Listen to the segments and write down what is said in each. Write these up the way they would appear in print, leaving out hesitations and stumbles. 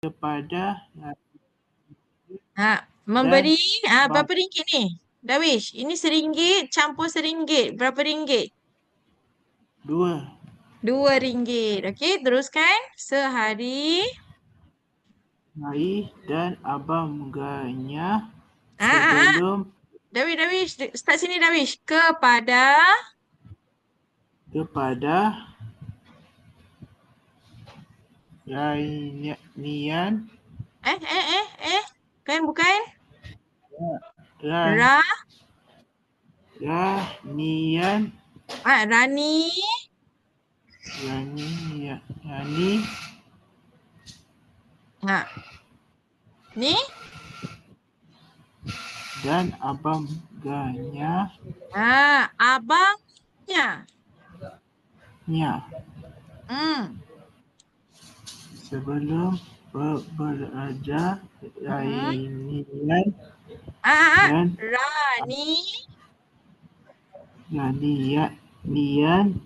kepada Memberi dan berapa ringgit ni? Darwish, ini RM1 campur RM1. Berapa ringgit? 2 RM2. Okey, teruskan. Sehari. hari dan abangganya Ah, ah, ah. sebelum Darwish, start sini Darwish. Kepada Ranian kan bukan? Ran, Ra, Ranian Rani. Rani Ni? dan abangganya Abangnya. sebelum beraja Ranian dan Rani. Ranian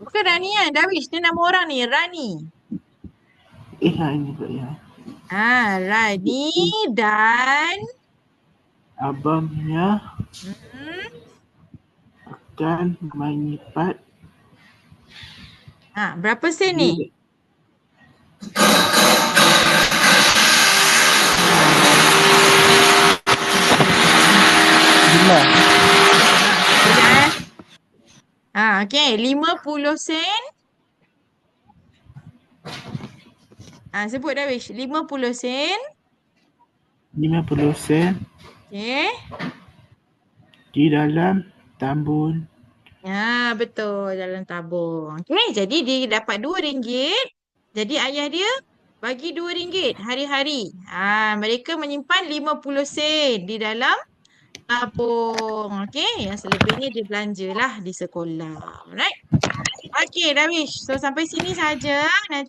Bukan Rani kan? Darwish, ni nama orang ni. Rani. ini pula ya. Rani dan Abangnya akan menyipat berapa sen ni? Okey, 50 sen. Sebut Darwish, 50 sen. 50 sen Okey. di dalam tambun. Betul, dalam tabung. Okey, jadi dia dapat RM2. Jadi ayah dia bagi RM2 hari-hari. Mereka menyimpan 50 sen di dalam tabung. Okey, yang selebihnya dia belanjalah di sekolah. Alright. Okey, Darwish. So sampai sini saja. Nanti